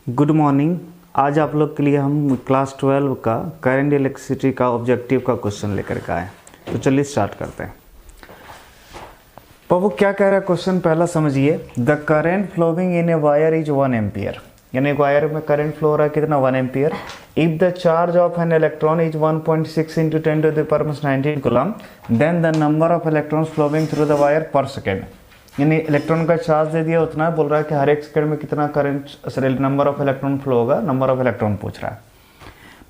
Good morning. आज आप लोग के लिए हम क्लास 12 का करंट इलेक्ट्रिसिटी का ऑब्जेक्टिव का क्वेश्चन लेकर के आए। तो चलिए स्टार्ट करते हैं। वो क्या कह रहा है क्वेश्चन, पहला समझिए। The current flowing in a wire is 1 ampere, यानी वायर में करंट फ्लो हो रहा है कितना, 1 ampere. If the charge of an electron is 1.6 into 10 to the power minus 19 coulomb, then the number of electrons flowing through the wire per second. यानी electron का charge दे दिया उतना, बोल रहा है कि हर एक सेकंड में कितना current, number of electron flow होगा, नंबर ऑफ इलेक्ट्रॉन पूछ रहा है।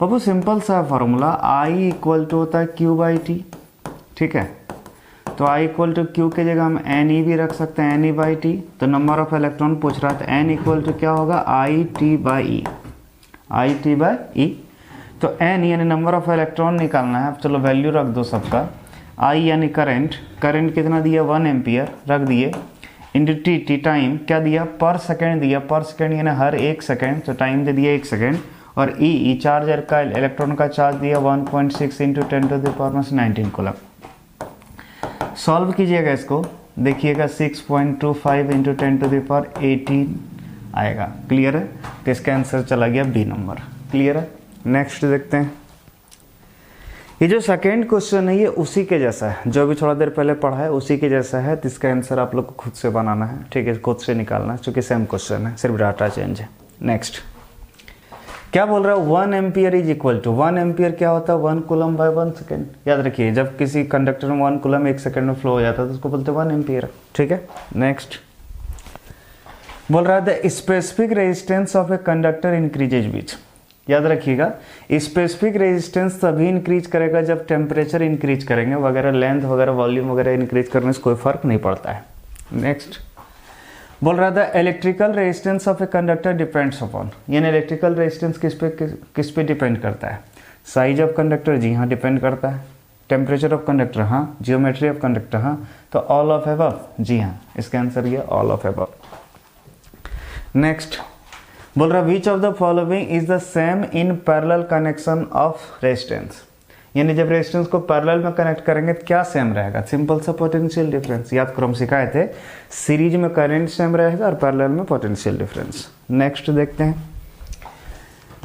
बाबू सिंपल सा फॉर्मूला, आई इक्वल टू होता है क्यू बाई टी। ठीक है, तो आई इक्वल टू क्यू की जगह हम एन ई भी रख सकते हैं, एन ई बाई टी। तो नंबर ऑफ इलेक्ट्रॉन पूछ रहा है, तो एन इक्वल टू क्या होगा, I T by E, I T by E. तो एन यानी नंबर ऑफ इलेक्ट्रॉन निकालना है। अब चलो वैल्यू रख दो सबका। आई यानी करंट, करंट कितना दिया, 1 एम्पियर रख दिए, इंटू टी, टी टाइम क्या दिया, पर सेकेंड दिया, पर सेकेंड यानी हर एक सेकेंड, तो टाइम दे दिया 1 सेकेंड। और ई चार्जर का इलेक्ट्रॉन का चार्ज दिया 1.6 into 10 to the power minus 19 coulomb. Solve कीजिएगा इसको, देखिएगा 6.25 इंटू 10 टू द पावर 18 आएगा। क्लियर है, तो इसका आंसर चला गया बी नंबर। क्लियर है, नेक्स्ट देखते हैं। ये जो सेकेंड क्वेश्चन है ये उसी के जैसा है, जो अभी थोड़ा देर पहले पढ़ा है उसी के जैसा है। तो इसका आंसर आप लोग को खुद से बनाना है, ठीक है, खुद से निकालना है, क्योंकि सेम क्वेश्चन है, सिर्फ डाटा चेंज है। नेक्स्ट क्या बोल रहा है, 1 ampere is equal to, 1 ampere क्या होता है, 1 कूलम बाय 1 सेकेंड। याद रखिए, जब किसी कंडक्टर में 1 कूलम 1 सेकेंड में फ्लो हो जाता है तो उसको बोलते हैं 1 एम्पियर। ठीक है, नेक्स्ट बोल रहा है the specific resistance of a conductor increases which. याद रखिएगा, स्पेसिफिक रेजिस्टेंस तभी इंक्रीज करेगा जब टेम्परेचर इंक्रीज करेंगे वगैरह, लेंथ वगैरह, वॉल्यूम वगैरह इंक्रीज करने से कोई फर्क नहीं पड़ता है। नेक्स्ट बोल रहा था electrical resistance of a conductor depends upon, यानी इलेक्ट्रिकल रेजिस्टेंस किस पे डिपेंड करता है, साइज ऑफ कंडक्टर, जी हाँ डिपेंड करता है। टेम्परेचर ऑफ कंडक्टर, हाँ। जियोमेट्री ऑफ कंडक्टर, हाँ। तो ऑल ऑफ अबव, जी हाँ, इसका आंसर ये ऑल ऑफ अबव। नेक्स्ट बोल रहा which of the following is the same in parallel connection of resistance, यानी जब रेजिस्टेंस को पैरेलल में कनेक्ट करेंगे तो क्या सेम रहेगा, सिंपल सा पोटेंशियल डिफरेंस। याद करो हम सिखाए थे, सीरीज में करंट सेम रहेगा और पैरेलल में पोटेंशियल डिफरेंस। नेक्स्ट देखते हैं।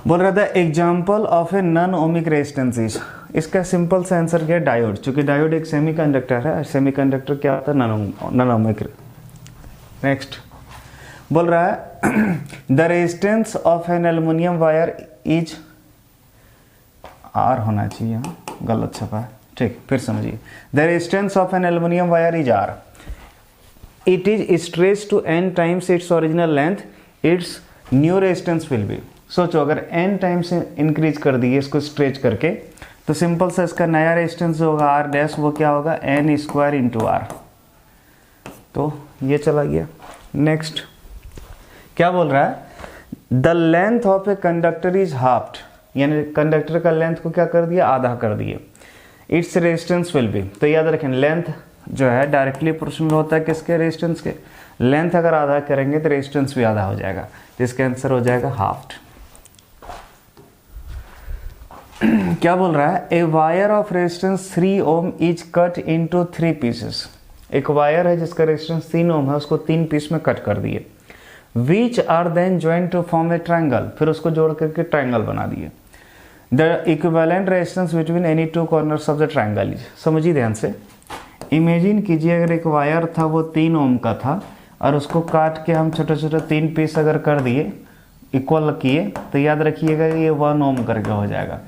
बोल रहा था example of a non ohmic resistance is, इसका सिंपल सा आंसर क्या है, डायोड। चूंकि डायोड एक सेमीकंडक्टर है, सेमीकंडक्टर क्या होता है, नॉन ओमिक। नेक्स्ट बोल रहा है the resistance of an aluminium wire is, R होना चाहिए, यहाँ गलत छपा है, ठीक, फिर समझिए। The resistance of an aluminium wire is R, it is stretch to n times its original length, its new resistance will be. सोचो अगर एन टाइम्स इंक्रीज कर दिए इसको स्ट्रेच करके, तो सिंपल सा इसका नया रेजिस्टेंस होगा आर डैश, वो क्या होगा, एन स्क्वायर इंटू आर। तो ये चला गया। नेक्स्ट क्या बोल रहा है, the length of a conductor is halved, यानी कंडक्टर का लेंथ को क्या कर दिया, आधा कर दिए, इट्स रेजिस्टेंस विल बी। तो याद रखें, लेंथ जो है डायरेक्टली प्रोपोर्शनल होता है किसके, रेजिस्टेंस के। लेंथ अगर आधा करेंगे तो रेजिस्टेंस भी आधा हो जाएगा, तो इसका आंसर हो जाएगा हाफ्ड। क्या बोल रहा है, a wire of resistance 3 ohm is cut into 3 pieces. एक वायर है जिसका रेजिस्टेंस 3 ओम है, उसको 3 पीस में कट कर दिए। Which are then joined to form a triangle, फिर उसको जोड़ करके ट्रायंगल बना दिए। The equivalent resistance between any two corners of the triangle is, समझिए ध्यान से। इमेजिन कीजिए अगर एक वायर था वो 3 ओम का था और उसको काट के हम छोटे छोटे 3 पीस अगर कर दिए, इक्वल किए, तो याद रखिएगा ये 1 ओम करके हो जाएगा।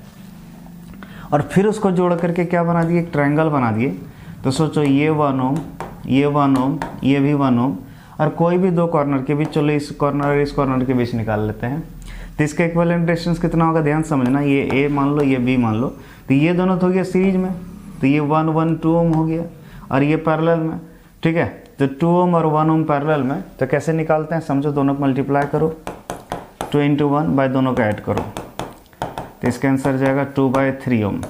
और फिर उसको जोड़ करके क्या बना दिए, एक ट्रायंगल बना दिए। तो सोचो ये 1 ओम, ये 1 ओम, ये भी 1 ओम, और कोई भी 2 कॉर्नर के बीच, चलो इस कॉर्नर और इस कॉर्नर के बीच निकाल लेते हैं। तो इसका इक्विवेलेंट रेजिस्टेंस कितना होगा, ध्यान समझना। ये ए मान लो, ये बी मान लो, तो ये दोनों तो हो गया सीरीज में, तो ये 1 1 2 ओम हो गया, और ये पैरेलल में। ठीक है, तो 2 ओम और 1 ओम पैरेलल में, तो कैसे निकालते हैं, समझो, दोनों को मल्टीप्लाई करो, 2 इंटू 1 बाय दोनों को ऐड करो, तो इसका आंसर जाएगा 2/3 ओम।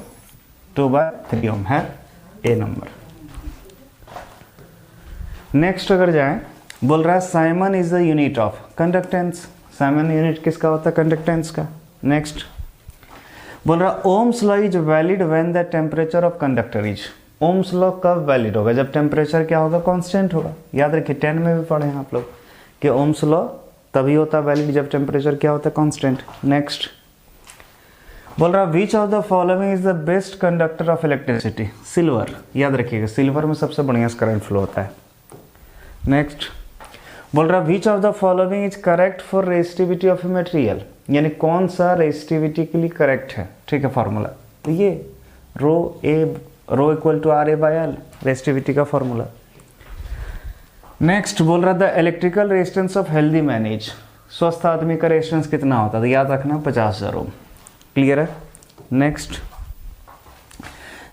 2/3 ओम है ए नंबर। नेक्स्ट अगर जाए, बोल रहा है Simon is the unit of conductance. Simon unit किसका होता है, कंडक्टेंस का। नेक्स्ट बोल रहा है Ohm's law is valid when the temperature of conductor is. Ohm's law कब वैलिड होगा, जब टेम्परेचर क्या होगा, कांस्टेंट होगा। याद रखिए 10 में भी पढ़े हैं आप लोग कि ओम्स लॉ तभी होता है वैलिड जब टेम्परेचर क्या होता है, कांस्टेंट। नेक्स्ट बोल रहा which of the following is the best conductor of electricity, silver. याद रखिएगा सिल्वर में सबसे बढ़िया करंट फ्लो होता है। नेक्स्ट बोल रहा which of the following is correct for resistivity of a material, यानी कौन सा रेजिस्टिविटी के लिए करेक्ट है। ठीक है, फार्मूला तो ये rho equal to R A by L, resistivity का फार्मूला। नेक्स्ट बोल रहा the electrical resistance of healthy man is, स्वस्थ आदमी का रेजिस्टेंस कितना होता है, तो याद रखना 50,000 ओम। क्लियर है। Next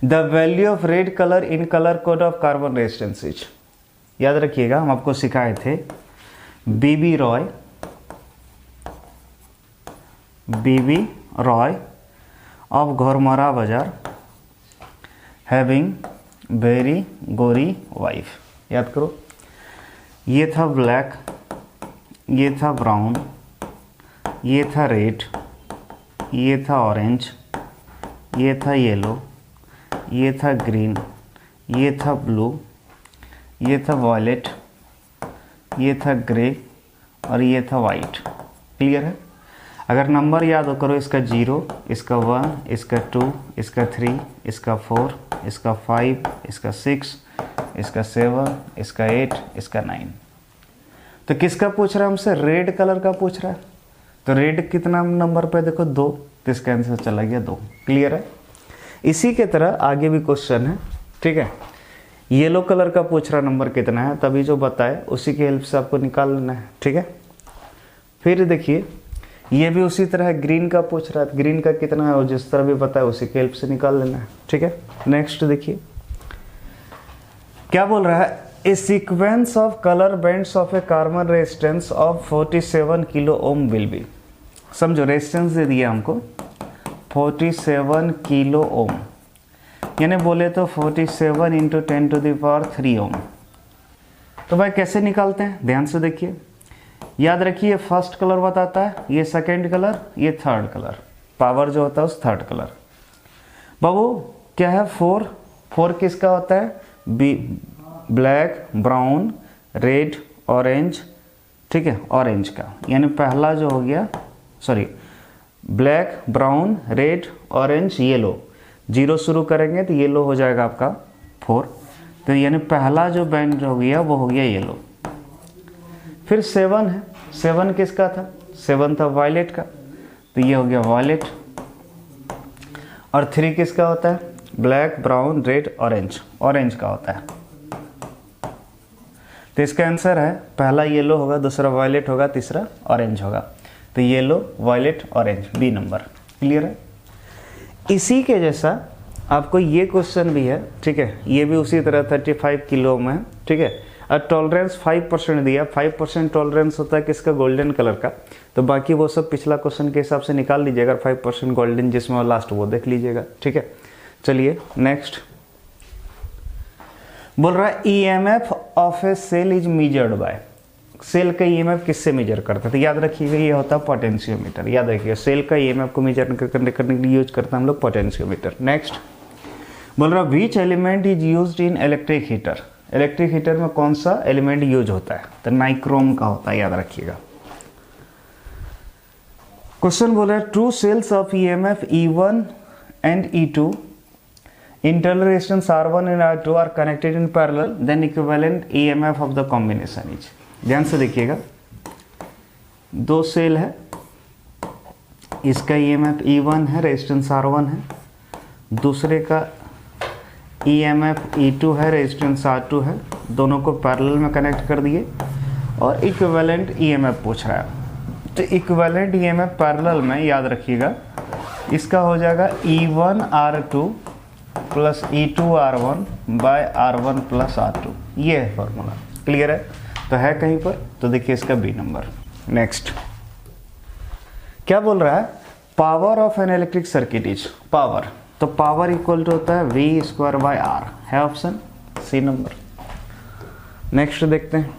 the value of red colour in colour code of carbon resistance is, याद रखिएगा हम आपको सिखाए थे बीबी रॉय ऑफ घोरमरा बाजार हैविंग वेरी गोरी वाइफ। याद करो, ये था ब्लैक, ये था ब्राउन, ये था रेड, ये था ऑरेंज, ये था येलो, ये था ग्रीन, ये था ब्लू, ये था वॉयलेट, ये था ग्रे और ये था वाइट। क्लियर है। अगर नंबर याद करो, इसका 0, इसका 1, इसका 2, इसका 3, इसका 4, इसका 5, इसका 6, इसका 7, इसका 8, इसका 9। तो किसका पूछ रहा है हमसे, रेड कलर का पूछ रहा है। तो रेड कितना नंबर पे देखो 2, तो इसका आंसर चला गया 2। क्लियर है। इसी के तरह आगे भी क्वेश्चन है। ठीक है, येलो कलर का पूछ रहा नंबर कितना है, तभी जो बताए उसी की हेल्प से आपको निकाल लेना है। ठीक है, फिर देखिए ये भी उसी तरह है, ग्रीन का पूछ रहा है, ग्रीन का कितना है और जिस तरह भी बताया उसी की हेल्प से निकाल लेना है। ठीक है। नेक्स्ट देखिए क्या बोल रहा है, a sequence of colour bands of a carbon resistance of 47 kilo ohm will be. समझो रेजिस्टेंस दे दिया हमको 47 किलो ओम, यानी बोले तो 47 into 10 to the power 3 ohm. तो भाई कैसे निकालते हैं, ध्यान से देखिए। याद रखिए फर्स्ट कलर बताता है, ये सेकंड कलर, ये थर्ड कलर, पावर जो होता है उस थर्ड कलर। बाबू क्या है 4 किसका होता है, ब्लैक, ब्राउन, रेड, ऑरेंज। ठीक है, ऑरेंज का, यानी पहला जो हो गया, sorry black, brown, red, orange, yellow. 0 शुरू करेंगे तो येलो हो जाएगा आपका 4, तो यानी पहला जो बैंड हो गया वो हो गया येलो। फिर 7 है, 7 किसका था, 7 था वायलेट का, तो ये हो गया वायलेट। और 3 किसका होता है, black, brown, red, orange, orange का होता है। तो इसका आंसर है पहला येलो होगा, दूसरा वायलेट होगा, तीसरा ऑरेंज होगा। तो yellow, violet, orange, B number. Clear है। इसी के जैसा आपको ये क्वेश्चन भी है। ठीक है, ये भी उसी तरह 35 किलो में है। ठीक है, और टॉलरेंस 5% दिया, 5% टॉलरेंस होता है किसका, गोल्डन कलर का। तो बाकी वो सब पिछला क्वेश्चन के हिसाब से निकाल लीजिएगा, 5% गोल्डन जिसमें लास्ट वो देख लीजिएगा। ठीक है, चलिए नेक्स्ट बोल रहा है EMF of a cell is measured by. Cell का ईएमएफ किससे मेजर करता है, तो याद रखिएगा ये होता है पोटेंशियोमीटर। याद रखिएगा सेल का ईएमएफ को मेजर करने के लिए यूज करते हैं हम लोग पोटेंशियोमीटर। नेक्स्ट बोल रहा है which element is used in electric heater. Electric heater में कौन सा एलिमेंट यूज होता है, तो नाइक्रोम का होता है। याद रखिएगा। क्वेश्चन बोल रहा है two cells of EMF E1 and E2 internal resistance R1 and R2 are connected in parallel, then equivalent EMF of the combination is। ध्यान से देखिएगा, 2 सेल है, इसका EMF E1 है, रेजिस्टेंस R1 है, दूसरे का EMF E2 है, रेजिस्टेंस R2 है। दोनों को पैरेलल में कनेक्ट कर दिए और इक्विवेलेंट EMF पूछ रहा है। तो इक्विवेलेंट EMF पैरेलल में याद रखिएगा इसका हो जाएगा E1 R2 plus E2 R1 bye R1 plus R2। ये है फॉर्मूला। क्लियर है। तो है कहीं पर, तो देखिए इसका बी नंबर। नेक्स्ट क्या बोल रहा है, power of an electric circuit is power. तो पावर इक्वल टू होता है V² बाय R, है ऑप्शन सी नंबर। नेक्स्ट देखते हैं,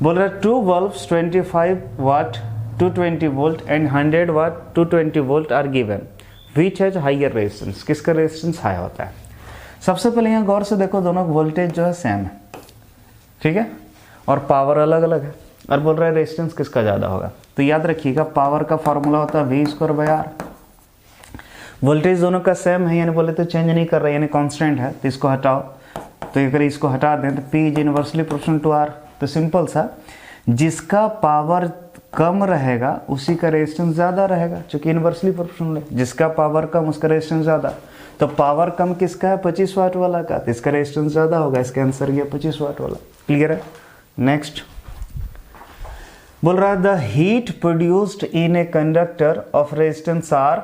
बोल रहा है 2 bulbs 25 watt 220 volt and 100 watt 220 volt are given, which has higher resistance. किसका रेजिस्टेंस हाई होता है। सबसे पहले यहाँ गौर से देखो, दोनों वोल्टेज जो है सेम है। ठीक है, और पावर अलग अलग है। और बोल रहा है रेजिस्टेंस किसका ज़्यादा होगा। तो याद रखिएगा पावर का फॉर्मूला होता है V square by R। Voltage दोनों का सेम है, यानी बोले तो चेंज नहीं कर रहा है, यानी कांस्टेंट है, तो इसको हटाओ। तो अगर इसको हटा दें तो P is inversely proportional to R। तो सिंपल सा, जिसका पावर कम रहेगा उसी का रेजिस्टेंस ज़्यादा रहेगा, क्योंकि इनवर्सली प्रोपोर्शनल है। जिसका पावर कम उसका रेजिस्टेंस ज़्यादा। तो पावर कम किसका है? 25 वाट वाला का, तो इसका रेजिस्टेंस ज़्यादा होगा। इसका आंसर गया 25 वाट वाला। क्लियर है। नेक्स्ट बोल रहा है the heat produced in a conductor of resistance R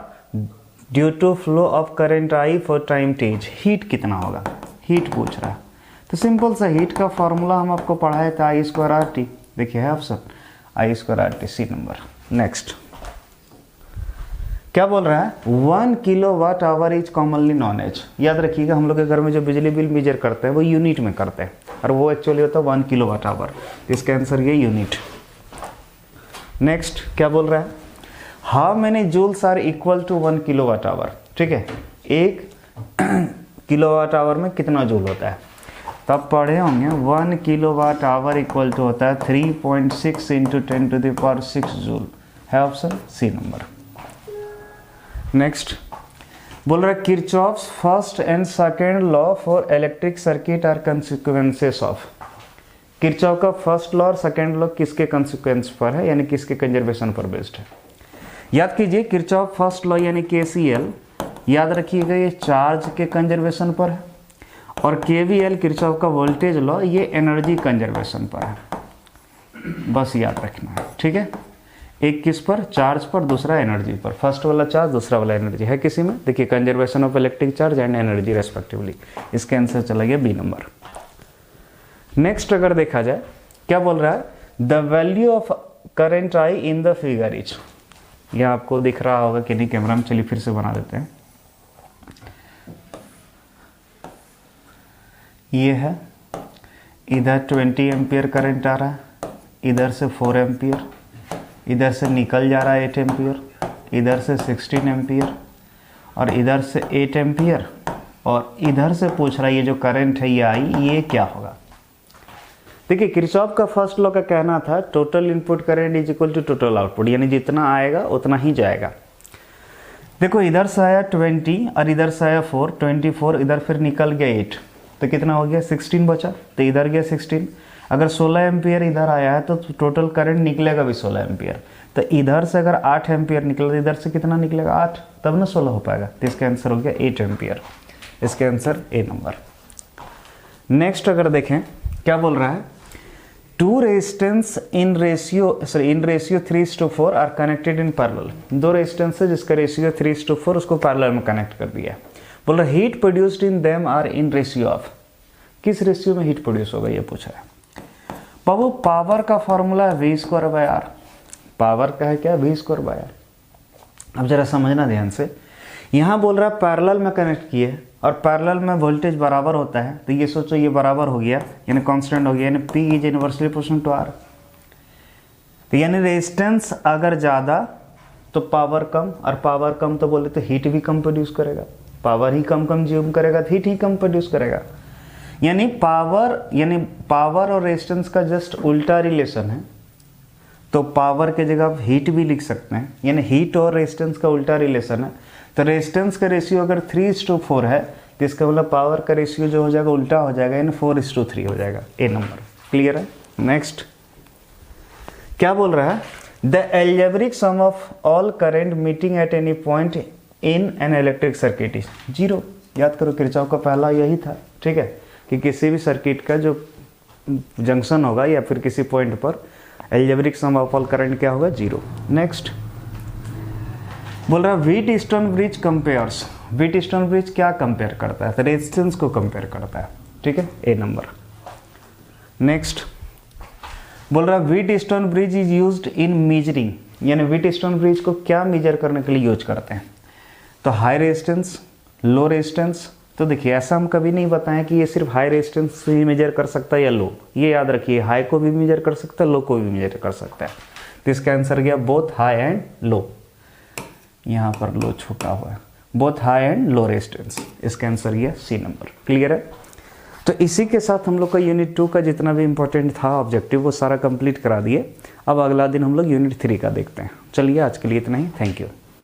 due to flow of current I for time टेज। हीट कितना होगा, हीट पूछ रहा है। तो सिंपल सा हीट का फॉर्मूला हम आपको पढ़ाए थे I स्क्वायर RT। देखिए है option I square RT, C number. Next क्या बोल रहा है 1 kilowatt hour is commonly known as. याद रखिएगा हम लोग के घर में जो बिजली बिल मेजर करते हैं वो यूनिट में करते हैं, और वो एक्चुअली होता है 1 किलोवाट आवर। इसका आंसर ये यूनिट। नेक्स्ट क्या बोल रहा है how many joules are equal to 1 kilowatt hour. ठीक है, 1 किलोवाट आवर में कितना जूल होता है, तब पढ़े होंगे 1 किलोवाट आवर इक्वल टू होता है 3.6 into 10 to the power 6 joule. है ऑप्शन सी नंबर। नेक्स्ट बोल रहा है Kirchhoff's first and second law for electric circuit are consequences of. Kirchhoff का फर्स्ट लॉ और सेकेंड लॉ किसके कंसिक्वेंस पर है, यानी किसके कंजर्वेशन पर बेस्ड है। याद कीजिए किरचॉफ फर्स्ट लॉ यानी KCL, याद रखिएगा ये चार्ज के कंजर्वेशन पर है, और KVL किरचॉफ का वोल्टेज लॉ ये एनर्जी कंजर्वेशन पर है। बस याद रखना है। ठीक है, एक किस पर, चार्ज पर, दूसरा एनर्जी पर। फर्स्ट वाला चार्ज, दूसरा वाला एनर्जी है किसी में। देखिए conservation of electric charge and energy respectively. इसका आंसर चला गया बी नंबर। नेक्स्ट अगर देखा जाए क्या बोल रहा है the value of current I in the figure is. यह आपको दिख रहा होगा कि नहीं कैमरा में, चलिए फिर से बना देते हैं। ये है, इधर 20 एम्पियर करंट आ रहा है, इधर से 4 एम्पियर, इधर से निकल जा रहा है 8 एम्पियर, इधर से 16 एम्पियर, और इधर से 8 एम्पियर, और इधर से पूछ रहा है ये जो करंट है ये I, ये क्या होगा। देखिए किरचॉफ का फर्स्ट लॉ का कहना था total input current is equal to total output, यानी जितना आएगा उतना ही जाएगा। देखो इधर से आया 20 और इधर से आया 4, 24, इधर फिर निकल गया 8, तो कितना हो गया 16 बचा, तो इधर गया 16। अगर 16 एम्पियर इधर आया है तो टोटल करंट निकलेगा भी 16 एम्पियर। तो इधर से अगर 8 एम्पियर निकला तो इधर से कितना निकलेगा 8, तब ना 16 हो पाएगा। तो इसका आंसर हो गया 8 एम्पियर। इसका आंसर ए नंबर। नेक्स्ट अगर देखें क्या बोल रहा है two resistance in ratio 3:4 are connected in parallel. दो रेजिस्टेंस है जिसका रेशियो 3:4, उसको पैरेलल में कनेक्ट कर दिया है। बोल रहा heat produced in them are in ratio of. किस रेशियो में हीट प्रोड्यूस होगा ये पूछा है। बाबू पावर का फॉर्मूला है V square by R। Power का है क्या V स्क्वायर बाय R। अब जरा समझना ध्यान से, यहाँ बोल रहा है पैरेलल में कनेक्ट किए और पैरेलल में वोल्टेज बराबर होता है, तो ये सोचो ये बराबर हो गया यानी कांस्टेंट हो गया, यानी P is inversely proportional to R। तो यानी रेजिस्टेंस अगर ज़्यादा तो पावर कम, और पावर कम तो बोले तो हीट भी कम प्रोड्यूस करेगा। पावर ही कम कंज्यूम करेगा तो हीट ही कम प्रोड्यूस करेगा। यानी पावर और रेजिस्टेंस का जस्ट उल्टा रिलेशन है। तो पावर के जगह आप हीट भी लिख सकते हैं, यानी हीट और रेजिस्टेंस का उल्टा रिलेशन है। तो रेजिस्टेंस का रेशियो अगर 3:4 है तो इसका मतलब पावर का रेशियो जो हो जाएगा उल्टा हो जाएगा, यानी 4:3 हो जाएगा। ए नंबर क्लियर है। नेक्स्ट क्या बोल रहा है the algebraic sum of all current meeting at any point in an electric circuit is 0। याद करो किरचॉफ का पहला यही था, ठीक है, कि किसी भी सर्किट का जो जंक्शन होगा या फिर किसी पॉइंट पर algebraic sum of all current क्या होगा 0। नेक्स्ट बोल रहा है Wheatstone bridge compares. Wheatstone bridge क्या कंपेयर करता है, तो रेजिस्टेंस को कंपेयर करता है, ठीक है, ए नंबर। नेक्स्ट बोल रहा है Wheatstone bridge is used in measuring, यानी व्हीटस्टोन ब्रिज को क्या मेजर करने के लिए यूज करते हैं, तो हाई रेजिस्टेंस, लो रेजिस्टेंस। तो देखिए ऐसा हम कभी नहीं बताएं कि ये सिर्फ हाई रेजिस्टेंस ही मेजर कर सकता है या लो। ये याद रखिए हाई को भी मेजर कर सकता है, लो को भी मेजर कर सकता है। तो इसका आंसर गया बोथ हाई एंड लो। यहाँ पर लो छूटा हुआ है, both high and low resistance. इसका आंसर गया सी नंबर। क्लियर है। तो इसी के साथ हम लोग का यूनिट 2 का जितना भी इम्पोर्टेंट था ऑब्जेक्टिव वो सारा कंप्लीट करा दिए। अब अगला दिन हम लोग यूनिट 3 का देखते हैं। चलिए आज के लिए इतना ही। Thank you.